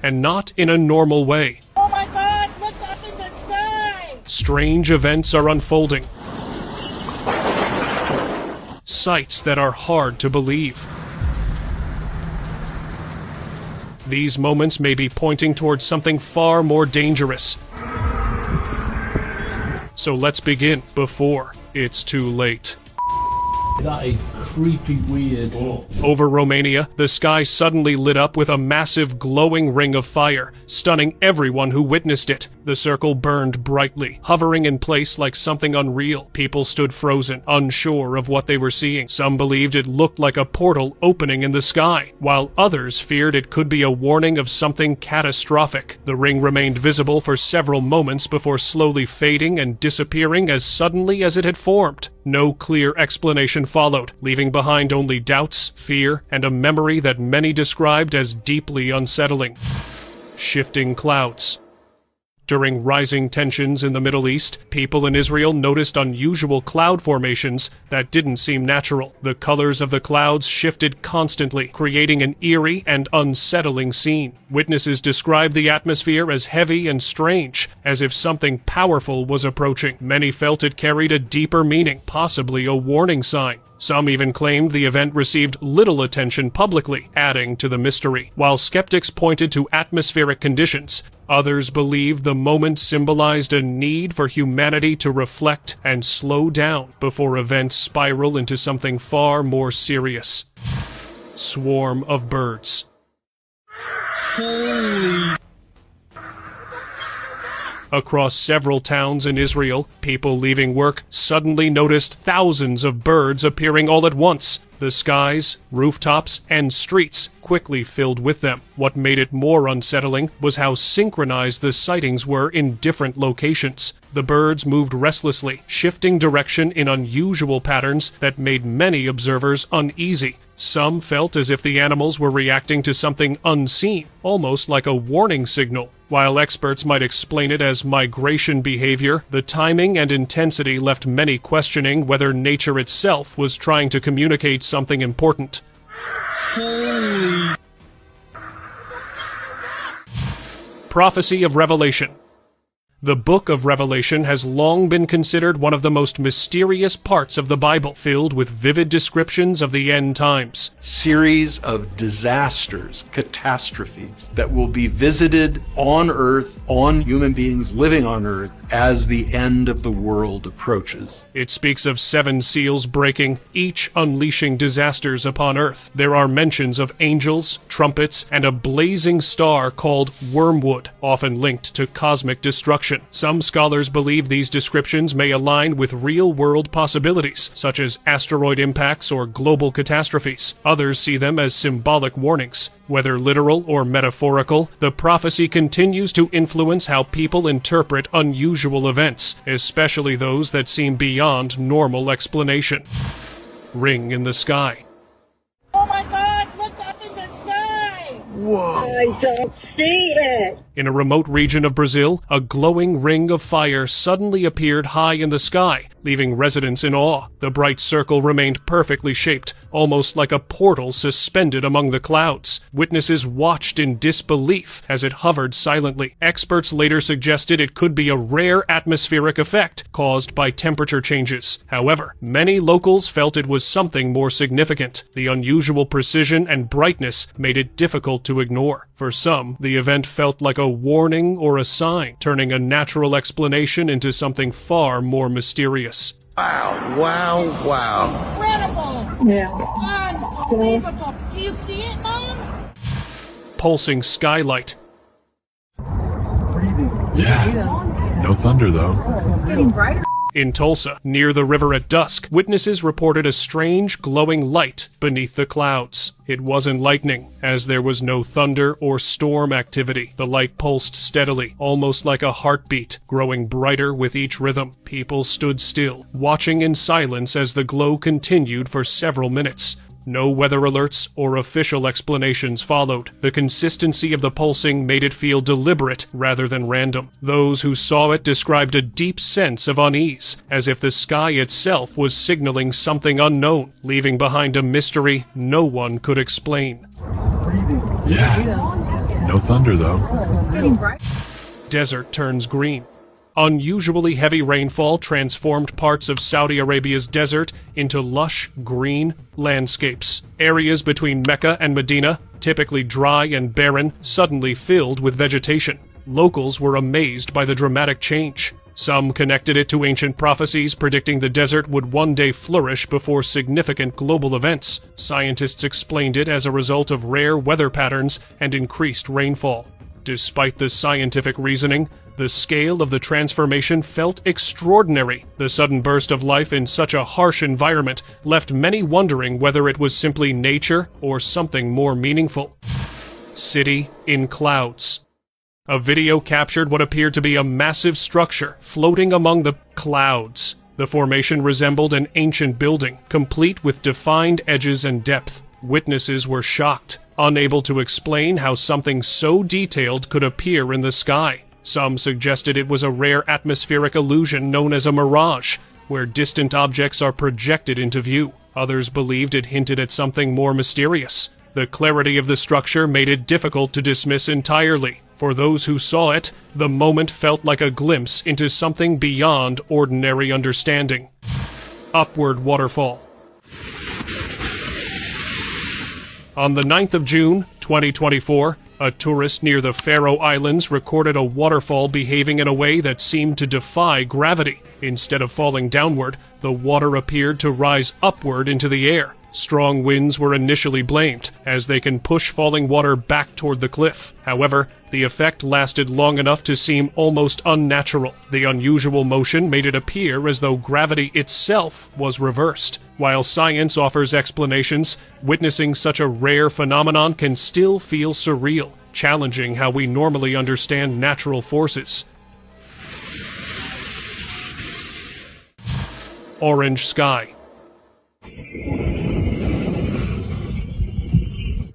and not in a normal way. Oh my God, look up in the sky! Strange events are unfolding. Sights that are hard to believe. These moments may be pointing towards something far more dangerous. So let's begin before it's too late. That is creepy weird. Over Romania, the sky suddenly lit up with a massive glowing ring of fire, stunning everyone who witnessed it. The circle burned brightly, hovering in place like something unreal. People stood frozen, unsure of what they were seeing. Some believed it looked like a portal opening in the sky, while others feared it could be a warning of something catastrophic. The ring remained visible for several moments before slowly fading and disappearing as suddenly as it had formed. No clear explanation followed, leaving behind only doubts, fear, and a memory that many described as deeply unsettling. Shifting clouds. During rising tensions in the Middle East, people in Israel noticed unusual cloud formations that didn't seem natural. The colors of the clouds shifted constantly, creating an eerie and unsettling scene. Witnesses described the atmosphere as heavy and strange, as if something powerful was approaching. Many felt it carried a deeper meaning, possibly a warning sign. Some even claimed the event received little attention publicly, adding to the mystery. While skeptics pointed to atmospheric conditions, others believed the moment symbolized a need for humanity to reflect and slow down before events spiral into something far more serious. Swarm of birds. Holy. Across several towns in Israel, people leaving work suddenly noticed thousands of birds appearing all at once. The skies, rooftops, and streets quickly filled with them. What made it more unsettling was how synchronized the sightings were in different locations. The birds moved restlessly, shifting direction in unusual patterns that made many observers uneasy. Some felt as if the animals were reacting to something unseen, almost like a warning signal. While experts might explain it as migration behavior, the timing and intensity left many questioning whether nature itself was trying to communicate something important. Holy. Prophecy of Revelation. The Book of Revelation has long been considered one of the most mysterious parts of the Bible, filled with vivid descriptions of the end times. Series of disasters, catastrophes that will be visited on Earth, on human beings living on Earth, as the end of the world approaches. It speaks of 7 seals breaking, each unleashing disasters upon Earth. There are mentions of angels, trumpets, and a blazing star called wormwood, often linked to cosmic destruction. Some scholars believe these descriptions may align with real-world possibilities, such as asteroid impacts or global catastrophes. Others see them as symbolic warnings. Whether literal or metaphorical, the prophecy continues to influence how people interpret unusual events, especially those that seem beyond normal explanation. Ring in the sky. Oh my God, look up in the sky! Whoa! I don't see it! In a remote region of Brazil, a glowing ring of fire suddenly appeared high in the sky, leaving residents in awe. The bright circle remained perfectly shaped, almost like a portal suspended among the clouds. Witnesses watched in disbelief as it hovered silently. Experts later suggested it could be a rare atmospheric effect caused by temperature changes. However, many locals felt it was something more significant. The unusual precision and brightness made it difficult to ignore. For some, the event felt like a warning or a sign, turning a natural explanation into something far more mysterious. Wow, wow, wow. Incredible! Yeah. Unbelievable! Do you see it, Mom? Pulsing skylight. Yeah. No thunder, though. It's getting brighter. In Tulsa, near the river at dusk, witnesses reported a strange glowing light beneath the clouds. It wasn't lightning, as there was no thunder or storm activity. The light pulsed steadily, almost like a heartbeat, growing brighter with each rhythm. People stood still, watching in silence as the glow continued for several minutes. No weather alerts or official explanations followed. The consistency of the pulsing made it feel deliberate rather than random. Those who saw it described a deep sense of unease, as if the sky itself was signaling something unknown, leaving behind a mystery no one could explain. Yeah. No thunder, though. It's getting bright. Desert turns green. Unusually heavy rainfall transformed parts of Saudi Arabia's desert into lush, green landscapes. Areas between Mecca and Medina, typically dry and barren, suddenly filled with vegetation. Locals were amazed by the dramatic change. Some connected it to ancient prophecies predicting the desert would one day flourish before significant global events. Scientists explained it as a result of rare weather patterns and increased rainfall. Despite this scientific reasoning, the scale of the transformation felt extraordinary. The sudden burst of life in such a harsh environment left many wondering whether it was simply nature or something more meaningful. City in clouds. A video captured what appeared to be a massive structure floating among the clouds. The formation resembled an ancient building, complete with defined edges and depth. Witnesses were shocked, unable to explain how something so detailed could appear in the sky. Some suggested it was a rare atmospheric illusion known as a mirage, where distant objects are projected into view. Others believed it hinted at something more mysterious. The clarity of the structure made it difficult to dismiss entirely. For those who saw it, the moment felt like a glimpse into something beyond ordinary understanding. Upward waterfall. On the 9th of June, 2024, a tourist near the Faroe Islands recorded a waterfall behaving in a way that seemed to defy gravity. Instead of falling downward, the water appeared to rise upward into the air. Strong winds were initially blamed, as they can push falling water back toward the cliff. However, the effect lasted long enough to seem almost unnatural. The unusual motion made it appear as though gravity itself was reversed. While science offers explanations, witnessing such a rare phenomenon can still feel surreal, challenging how we normally understand natural forces. Orange sky.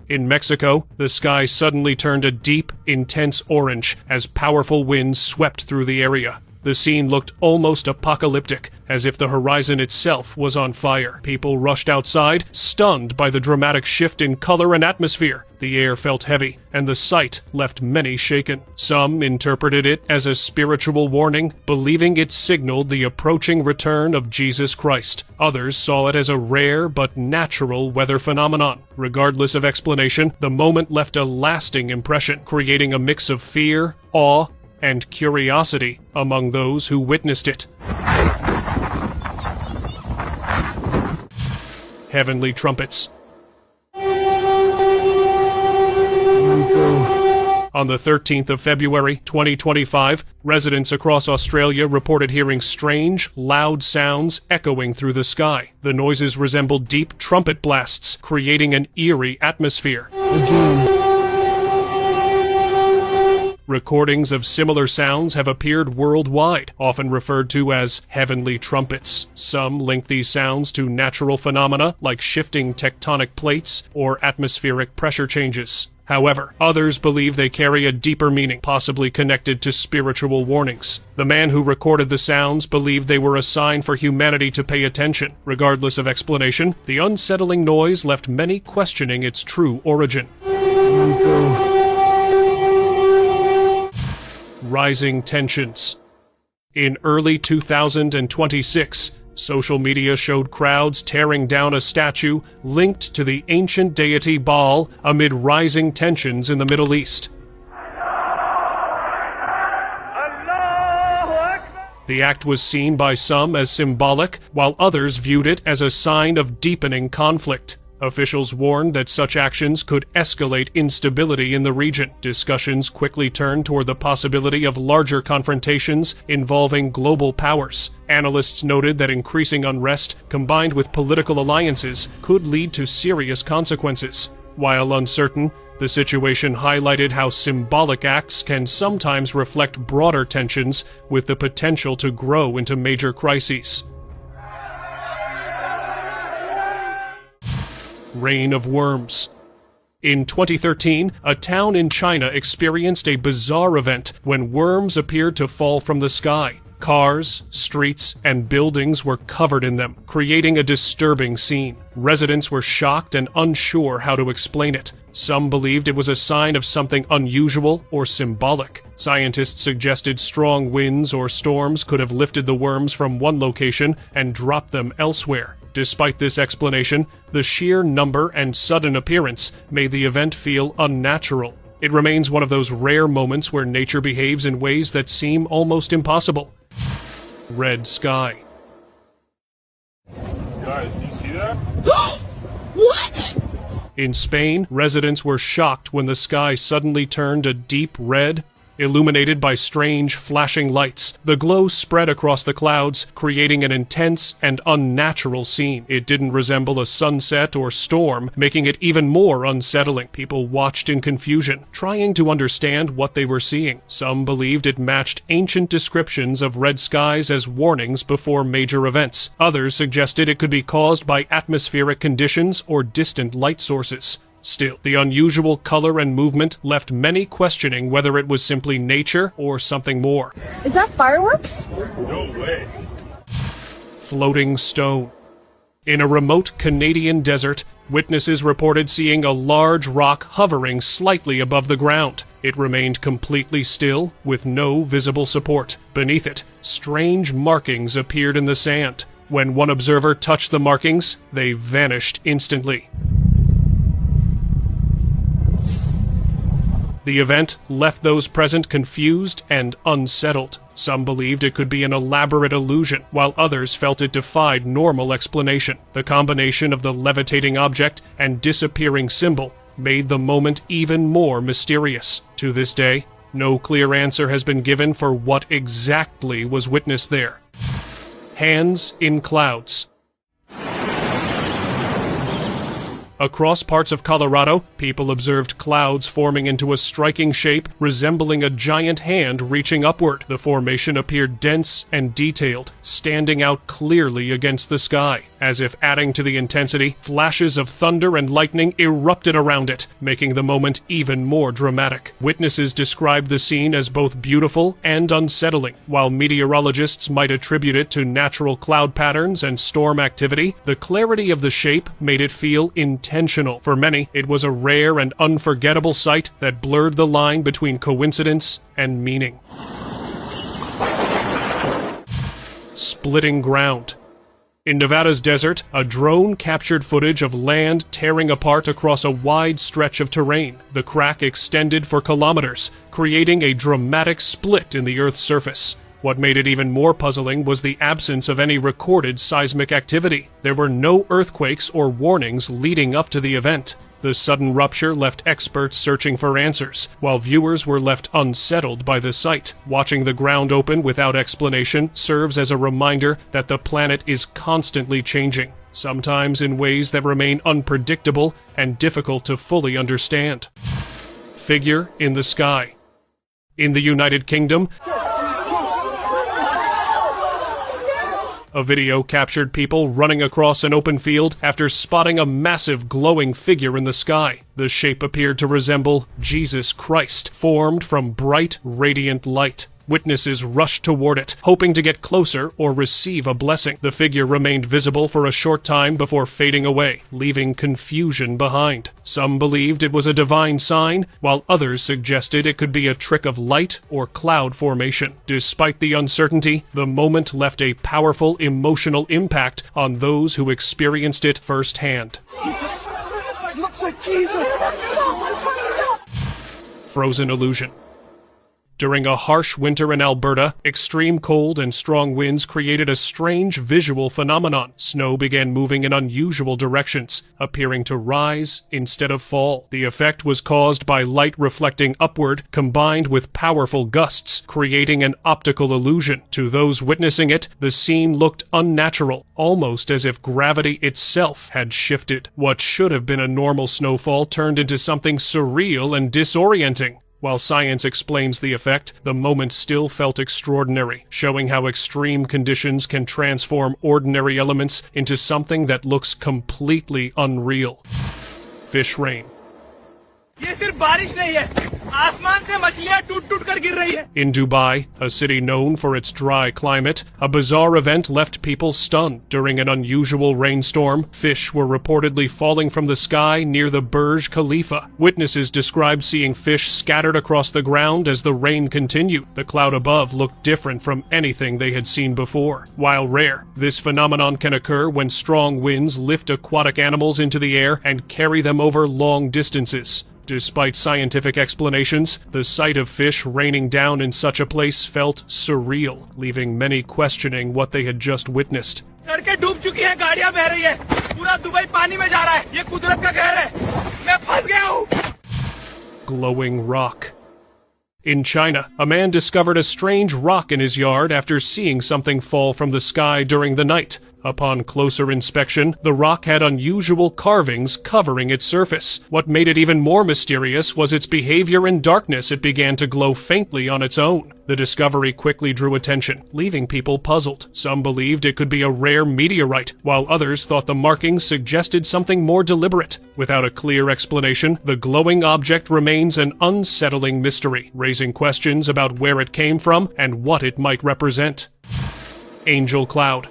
In Mexico, the sky suddenly turned a deep, intense orange as powerful winds swept through the area. The scene looked almost apocalyptic, as if the horizon itself was on fire. People rushed outside, stunned by the dramatic shift in color and atmosphere. The air felt heavy, and the sight left many shaken. Some interpreted it as a spiritual warning, believing it signaled the approaching return of Jesus Christ. Others saw it as a rare but natural weather phenomenon. Regardless of explanation, the moment left a lasting impression, creating a mix of fear, awe, and curiosity among those who witnessed it. Heavenly trumpets. On the 13th of February, 2025, residents across Australia reported hearing strange, loud sounds echoing through the sky. The noises resembled deep trumpet blasts, creating an eerie atmosphere. Recordings of similar sounds have appeared worldwide, often referred to as heavenly trumpets. Some link these sounds to natural phenomena like shifting tectonic plates or atmospheric pressure changes. However, others believe they carry a deeper meaning, possibly connected to spiritual warnings. The man who recorded the sounds believed they were a sign for humanity to pay attention. Regardless of explanation, the unsettling noise left many questioning its true origin. Rising tensions. In early 2026, social media showed crowds tearing down a statue linked to the ancient deity Baal amid rising tensions in the Middle East. The act was seen by some as symbolic, while others viewed it as a sign of deepening conflict. Officials warned that such actions could escalate instability in the region. Discussions quickly turned toward the possibility of larger confrontations involving global powers. Analysts noted that increasing unrest, combined with political alliances, could lead to serious consequences. While uncertain, the situation highlighted how symbolic acts can sometimes reflect broader tensions with the potential to grow into major crises. Reign of worms. In 2013, a town in China experienced a bizarre event when worms appeared to fall from the sky. Cars, streets, and buildings were covered in them, creating a disturbing scene. Residents were shocked and unsure how to explain it. Some believed it was a sign of something unusual or symbolic. Scientists suggested strong winds or storms could have lifted the worms from one location and dropped them elsewhere. Despite this explanation, the sheer number and sudden appearance made the event feel unnatural. It remains one of those rare moments where nature behaves in ways that seem almost impossible. Red sky. Guys, do you see that? What? In Spain, residents were shocked when the sky suddenly turned a deep red, illuminated by strange flashing lights. The glow spread across the clouds, creating an intense and unnatural scene. It didn't resemble a sunset or storm, making it even more unsettling. People watched in confusion, trying to understand what they were seeing. Some believed it matched ancient descriptions of red skies as warnings before major events. Others suggested it could be caused by atmospheric conditions or distant light sources. Still, the unusual color and movement left many questioning whether it was simply nature or something more. Is that fireworks? No way. Floating stone. In a remote Canadian desert, witnesses reported seeing a large rock hovering slightly above the ground. It remained completely still, with no visible support. Beneath it, strange markings appeared in the sand. When one observer touched the markings, they vanished instantly. The event left those present confused and unsettled. Some believed it could be an elaborate illusion, while others felt it defied normal explanation. The combination of the levitating object and disappearing symbol made the moment even more mysterious. To this day, no clear answer has been given for what exactly was witnessed there. Hands in clouds. Across parts of Colorado, people observed clouds forming into a striking shape resembling a giant hand reaching upward. The formation appeared dense and detailed, standing out clearly against the sky. As if adding to the intensity, flashes of thunder and lightning erupted around it, making the moment even more dramatic. Witnesses described the scene as both beautiful and unsettling. While meteorologists might attribute it to natural cloud patterns and storm activity, the clarity of the shape made it feel intentional. For many, it was a rare and unforgettable sight that blurred the line between coincidence and meaning. Splitting ground. In Nevada's desert, a drone captured footage of land tearing apart across a wide stretch of terrain. The crack extended for kilometers, creating a dramatic split in the Earth's surface. What made it even more puzzling was the absence of any recorded seismic activity. There were no earthquakes or warnings leading up to the event. The sudden rupture left experts searching for answers, while viewers were left unsettled by the sight. Watching the ground open without explanation serves as a reminder that the planet is constantly changing, sometimes in ways that remain unpredictable and difficult to fully understand. Figure in the sky. In the United Kingdom, a video captured people running across an open field after spotting a massive glowing figure in the sky. The shape appeared to resemble Jesus Christ, formed from bright, radiant light. Witnesses rushed toward it, hoping to get closer or receive a blessing. The figure remained visible for a short time before fading away, leaving confusion behind. Some believed it was a divine sign, while others suggested it could be a trick of light or cloud formation. Despite the uncertainty, the moment left a powerful emotional impact on those who experienced it firsthand. Jesus! It looks like Jesus! Frozen illusion. During a harsh winter in Alberta, extreme cold and strong winds created a strange visual phenomenon. Snow began moving in unusual directions, appearing to rise instead of fall. The effect was caused by light reflecting upward, combined with powerful gusts, creating an optical illusion. To those witnessing it, the scene looked unnatural, almost as if gravity itself had shifted. What should have been a normal snowfall turned into something surreal and disorienting. While science explains the effect, the moment still felt extraordinary, showing how extreme conditions can transform ordinary elements into something that looks completely unreal. Fish rain. ये सिर्फ बारिश नहीं है आसमान से मछलियां टूट-टूट कर गिर रही है। In Dubai, a city known for its dry climate, a bizarre event left people stunned. During an unusual rainstorm, fish were reportedly falling from the sky near the Burj Khalifa. Witnesses described seeing fish scattered across the ground as the rain continued. The cloud above looked different from anything they had seen before. While rare, this phenomenon can occur when strong winds lift aquatic animals into the air and carry them over long distances. Despite scientific explanations, the sight of fish raining down in such a place felt surreal, leaving many questioning what they had just witnessed. सड़कें डूब चुकी हैं, गाड़ियां बह रही है, पूरा Dubai पानी में जा रहा है। ये कुदरत का कहर है, मैं फंस गया हूँ। Glowing rock. In China, a man discovered a strange rock in his yard after seeing something fall from the sky during the night. Upon closer inspection, the rock had unusual carvings covering its surface. What made it even more mysterious was its behavior in darkness. It began to glow faintly on its own. The discovery quickly drew attention, leaving people puzzled. Some believed it could be a rare meteorite, while others thought the markings suggested something more deliberate. Without a clear explanation, the glowing object remains an unsettling mystery, raising questions about where it came from and what it might represent. Angel Cloud.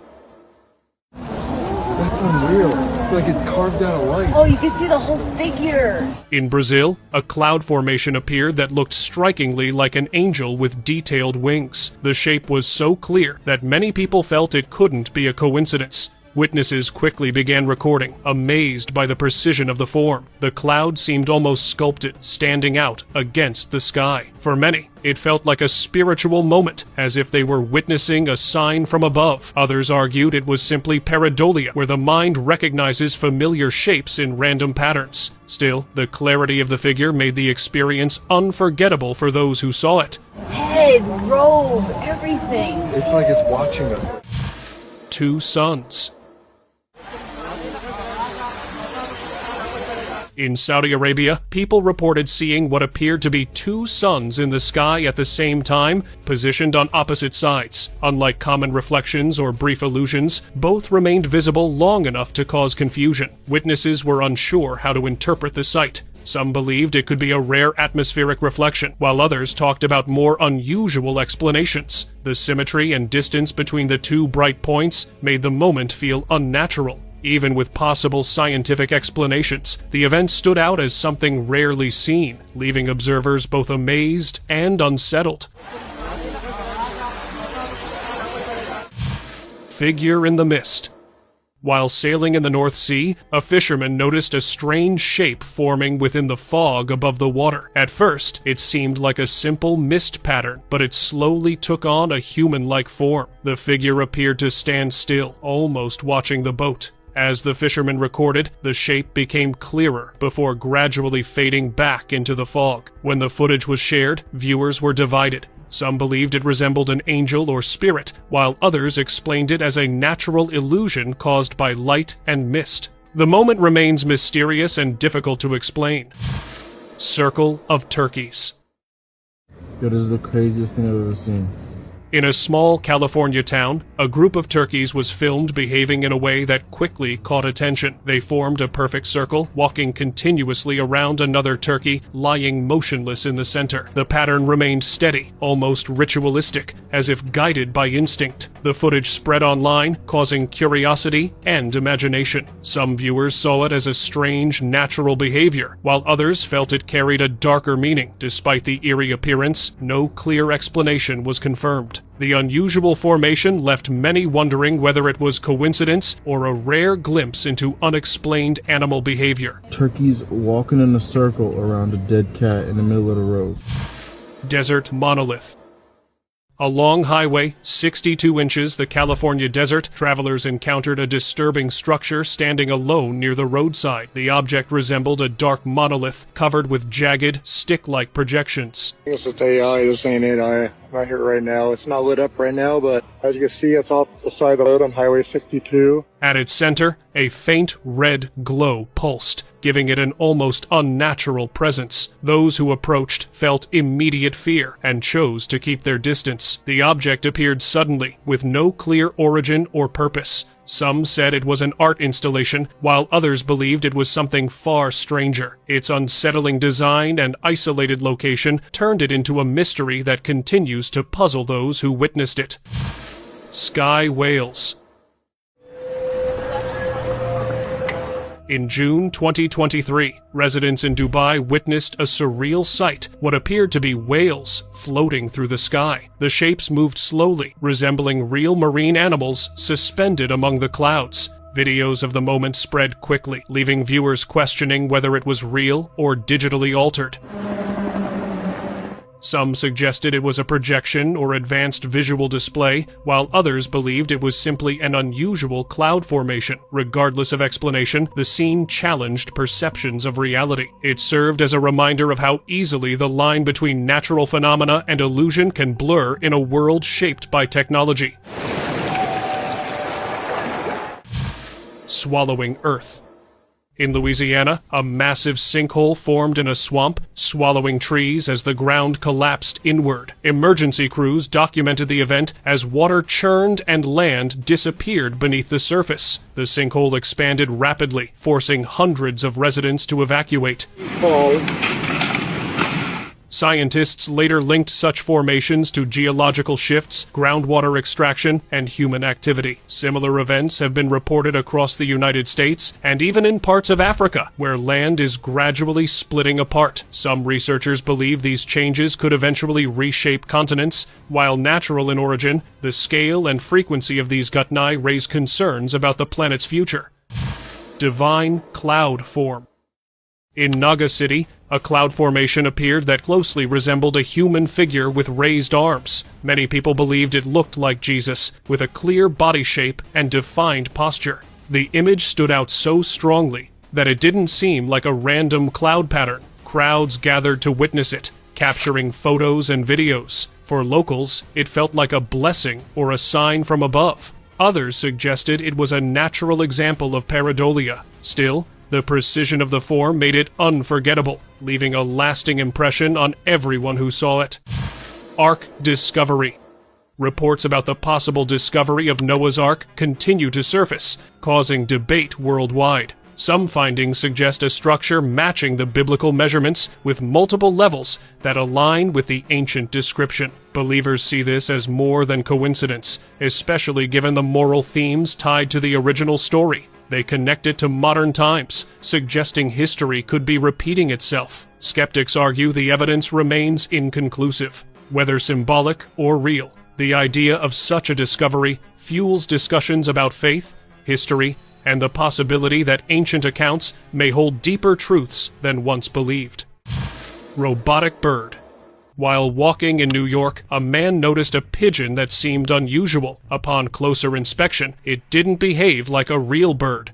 That's unreal. It's like it's carved out of light. Oh, you can see the whole figure. In Brazil, a cloud formation appeared that looked strikingly like an angel with detailed wings. The shape was so clear that many people felt it couldn't be a coincidence. Witnesses quickly began recording, amazed by the precision of the form. The cloud seemed almost sculpted, standing out against the sky. For many, it felt like a spiritual moment, as if they were witnessing a sign from above. Others argued it was simply pareidolia, where the mind recognizes familiar shapes in random patterns. Still, the clarity of the figure made the experience unforgettable for those who saw it. Head, robe, everything. It's like it's watching us. Two suns. In Saudi Arabia, people reported seeing what appeared to be two suns in the sky at the same time, positioned on opposite sides. Unlike common reflections or brief illusions, both remained visible long enough to cause confusion. Witnesses were unsure how to interpret the sight. Some believed it could be a rare atmospheric reflection, while others talked about more unusual explanations. The symmetry and distance between the two bright points made the moment feel unnatural. Even with possible scientific explanations, the event stood out as something rarely seen, leaving observers both amazed and unsettled. Figure in the mist. While sailing in the North Sea, a fisherman noticed a strange shape forming within the fog above the water. At first, it seemed like a simple mist pattern, but it slowly took on a human-like form. The figure appeared to stand still, almost watching the boat. As the fisherman recorded, the shape became clearer before gradually fading back into the fog. When the footage was shared, viewers were divided. Some believed it resembled an angel or spirit, while others explained it as a natural illusion caused by light and mist. The moment remains mysterious and difficult to explain. Circle of turkeys. Yo, this is the craziest thing I've ever seen. In a small California town, a group of turkeys was filmed behaving in a way that quickly caught attention. They formed a perfect circle, walking continuously around another turkey, lying motionless in the center. The pattern remained steady, almost ritualistic, as if guided by instinct. The footage spread online, causing curiosity and imagination. Some viewers saw it as a strange, natural behavior, while others felt it carried a darker meaning. Despite the eerie appearance, no clear explanation was confirmed. The unusual formation left many wondering whether it was coincidence or a rare glimpse into unexplained animal behavior. Turkeys walking in a circle around a dead cat in the middle of the road. Desert monolith. A long highway, 62 inches, the California desert, travelers encountered a disturbing structure standing alone near the roadside. The object resembled a dark monolith covered with jagged, stick-like projections. This is AI, this ain't it. I'm out here right now. It's not lit up right now, but as you can see, it's off the side of the road on Highway 62. At its center, a faint red glow pulsed, giving it an almost unnatural presence. Those who approached felt immediate fear and chose to keep their distance. The object appeared suddenly, with no clear origin or purpose. Some said it was an art installation, while others believed it was something far stranger. Its unsettling design and isolated location turned it into a mystery that continues to puzzle those who witnessed it. Sky whales. In June 2023, residents in Dubai witnessed a surreal sight, what appeared to be whales floating through the sky. The shapes moved slowly, resembling real marine animals suspended among the clouds. Videos of the moment spread quickly, leaving viewers questioning whether it was real or digitally altered. Some suggested it was a projection or advanced visual display, while others believed it was simply an unusual cloud formation. Regardless of explanation, the scene challenged perceptions of reality. It served as a reminder of how easily the line between natural phenomena and illusion can blur in a world shaped by technology. Swallowing Earth. In Louisiana, a massive sinkhole formed in a swamp, swallowing trees as the ground collapsed inward. Emergency crews documented the event as water churned and land disappeared beneath the surface. The sinkhole expanded rapidly, forcing hundreds of residents to evacuate. Scientists later linked such formations to geological shifts, groundwater extraction, and human activity. Similar events have been reported across the United States and even in parts of Africa, where land is gradually splitting apart. Some researchers believe these changes could eventually reshape continents. While natural in origin, the scale and frequency of these gutni raise concerns about the planet's future. Divine cloud form. In Naga City, a cloud formation appeared that closely resembled a human figure with raised arms. Many people believed it looked like Jesus, with a clear body shape and defined posture. The image stood out so strongly that it didn't seem like a random cloud pattern. Crowds gathered to witness it, capturing photos and videos. For locals, it felt like a blessing or a sign from above. Others suggested it was a natural example of pareidolia. Still, the precision of the form made it unforgettable, leaving a lasting impression on everyone who saw it. Ark discovery. Reports about the possible discovery of Noah's Ark continue to surface, causing debate worldwide. Some findings suggest a structure matching the biblical measurements with multiple levels that align with the ancient description. Believers see this as more than coincidence, especially given the moral themes tied to the original story. They connect it to modern times, suggesting history could be repeating itself. Skeptics argue the evidence remains inconclusive, whether symbolic or real. The idea of such a discovery fuels discussions about faith, history, and the possibility that ancient accounts may hold deeper truths than once believed. Robotic bird. While walking in New York, a man noticed a pigeon that seemed unusual. Upon closer inspection, it didn't behave like a real bird.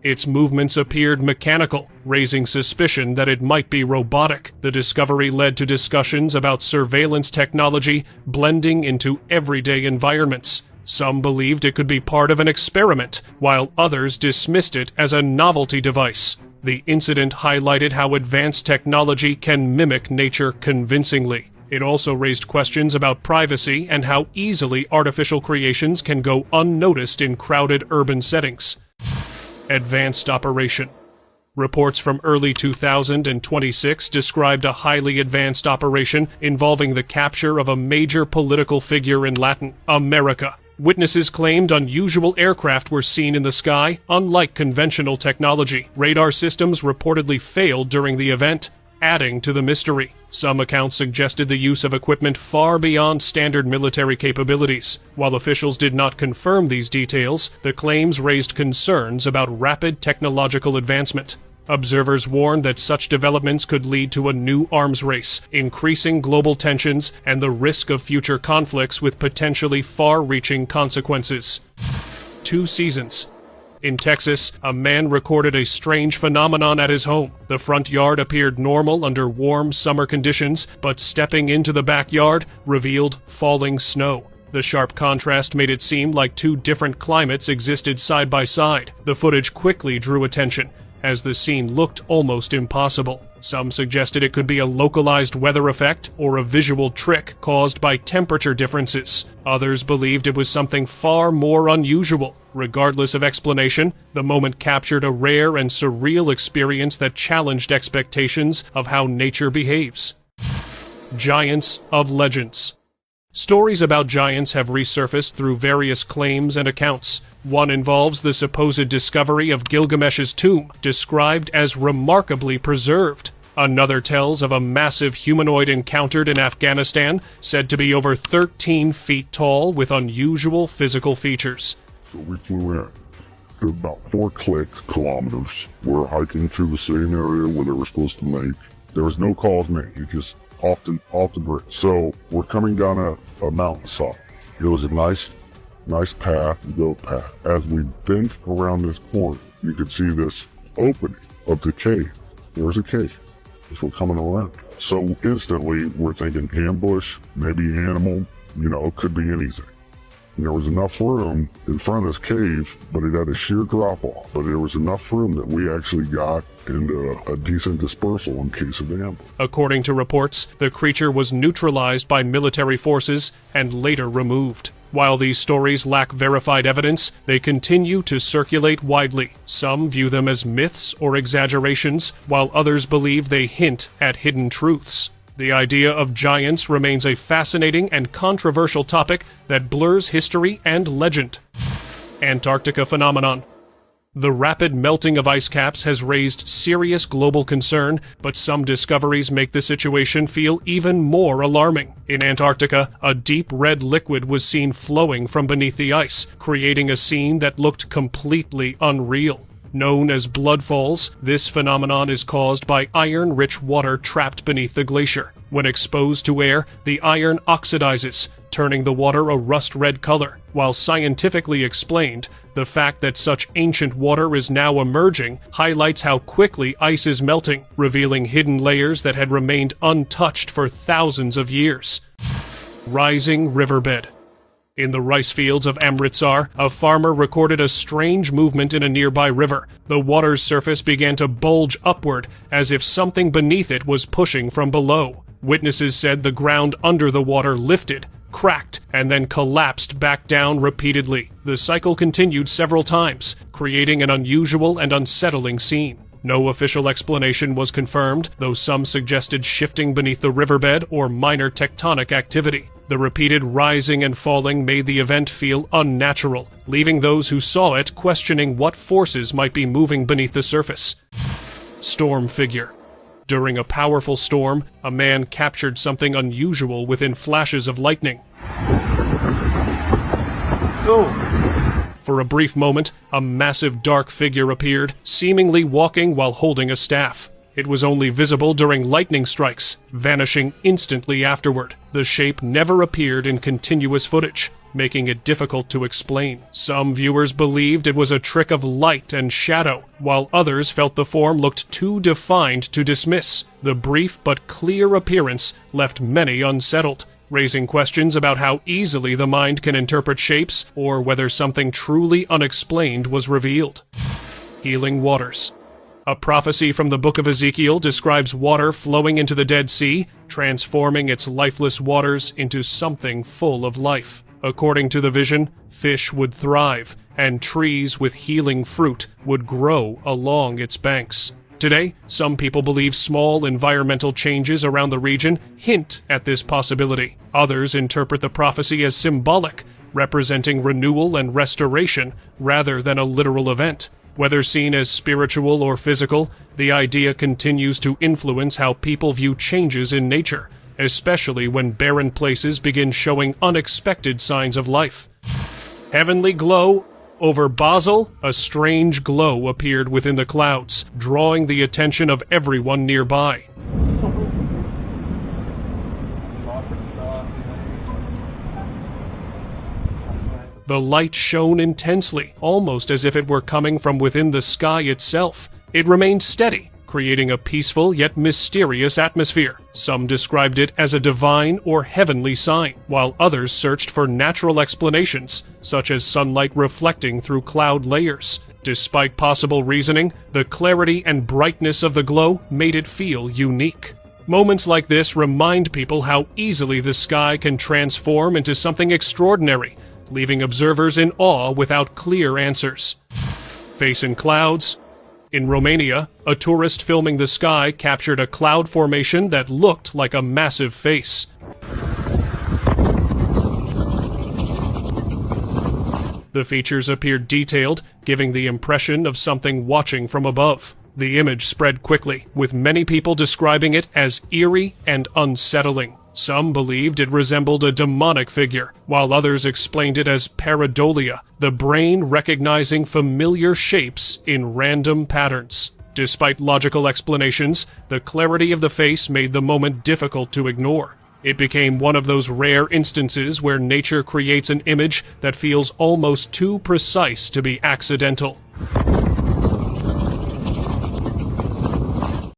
Its movements appeared mechanical, raising suspicion that it might be robotic. The discovery led to discussions about surveillance technology blending into everyday environments. Some believed it could be part of an experiment, while others dismissed it as a novelty device. The incident highlighted how advanced technology can mimic nature convincingly. It also raised questions about privacy and how easily artificial creations can go unnoticed in crowded urban settings. Advanced operation. Reports from early 2026 described a highly advanced operation involving the capture of a major political figure in Latin America. Witnesses claimed unusual aircraft were seen in the sky, unlike conventional technology. Radar systems reportedly failed during the event, adding to the mystery. Some accounts suggested the use of equipment far beyond standard military capabilities. While officials did not confirm these details, the claims raised concerns about rapid technological advancement. Observers warned that such developments could lead to a new arms race, increasing global tensions and the risk of future conflicts with potentially far-reaching consequences. 2 seasons. In Texas, a man recorded a strange phenomenon at his home. The front yard appeared normal under warm summer conditions, but stepping into the backyard revealed falling snow. The sharp contrast made it seem like two different climates existed side by side. The footage quickly drew attention, as the scene looked almost impossible. Some suggested it could be a localized weather effect or a visual trick caused by temperature differences. Others believed it was something far more unusual. Regardless of explanation, the moment captured a rare and surreal experience that challenged expectations of how nature behaves. Giants of legends. Stories about giants have resurfaced through various claims and accounts. One involves the supposed discovery of Gilgamesh's tomb, described as remarkably preserved. Another tells of a massive humanoid encountered in Afghanistan, said to be over 13 feet tall with unusual physical features. So we flew in. To about 4 kilometers. We're hiking through the same area where they were supposed to make. There was no cause made. You just off the bridge. So we're coming down a mountainside. It was a nice path, goat path. As we bent around this corner, you could see this opening of the cave. There was a cave as we're coming around. So instantly we're thinking ambush, maybe animal, it could be anything. And there was enough room in front of this cave, but it had a sheer drop off. But there was enough room that we actually got into a decent dispersal in case of ambush. According to reports, the creature was neutralized by military forces and later removed. While these stories lack verified evidence, they continue to circulate widely. Some view them as myths or exaggerations, while others believe they hint at hidden truths. The idea of giants remains a fascinating and controversial topic that blurs history and legend. Antarctica phenomenon. The rapid melting of ice caps has raised serious global concern, but some discoveries make the situation feel even more alarming. In Antarctica, a deep red liquid was seen flowing from beneath the ice, creating a scene that looked completely unreal. Known as bloodfalls, this phenomenon is caused by iron-rich water trapped beneath the glacier. When exposed to air, the iron oxidizes, turning the water a rust-red color. While scientifically explained, the fact that such ancient water is now emerging highlights how quickly ice is melting, revealing hidden layers that had remained untouched for thousands of years. Rising riverbed. In the rice fields of Amritsar, a farmer recorded a strange movement in a nearby river. The water's surface began to bulge upward, as if something beneath it was pushing from below. Witnesses said the ground under the water lifted, cracked, and then collapsed back down repeatedly. The cycle continued several times, creating an unusual and unsettling scene. No official explanation was confirmed, though some suggested shifting beneath the riverbed or minor tectonic activity. The repeated rising and falling made the event feel unnatural, leaving those who saw it questioning what forces might be moving beneath the surface. Storm figure. During a powerful storm, a man captured something unusual within flashes of lightning. For a brief moment, a massive dark figure appeared, seemingly walking while holding a staff. It was only visible during lightning strikes, vanishing instantly afterward. The shape never appeared in continuous footage, making it difficult to explain. Some viewers believed it was a trick of light and shadow, while others felt the form looked too defined to dismiss. The brief but clear appearance left many unsettled, raising questions about how easily the mind can interpret shapes or whether something truly unexplained was revealed. Healing waters. A prophecy from the Book of Ezekiel describes water flowing into the Dead Sea, transforming its lifeless waters into something full of life. According to the vision, fish would thrive, and trees with healing fruit would grow along its banks. Today, some people believe small environmental changes around the region hint at this possibility. Others interpret the prophecy as symbolic, representing renewal and restoration rather than a literal event. Whether seen as spiritual or physical, the idea continues to influence how people view changes in nature, especially when barren places begin showing unexpected signs of life. Heavenly glow. Over Basel, a strange glow appeared within the clouds, drawing the attention of everyone nearby. The light shone intensely, almost as if it were coming from within the sky itself. It remained steady, creating a peaceful yet mysterious atmosphere. Some described it as a divine or heavenly sign, while others searched for natural explanations, such as sunlight reflecting through cloud layers. Despite possible reasoning, the clarity and brightness of the glow made it feel unique. Moments like this remind people how easily the sky can transform into something extraordinary, leaving observers in awe without clear answers. Face in clouds. In Romania, a tourist filming the sky captured a cloud formation that looked like a massive face. The features appeared detailed, giving the impression of something watching from above. The image spread quickly, with many people describing it as eerie and unsettling. Some believed it resembled a demonic figure, while others explained it as pareidolia, the brain recognizing familiar shapes in random patterns. Despite logical explanations, the clarity of the face made the moment difficult to ignore. It became one of those rare instances where nature creates an image that feels almost too precise to be accidental.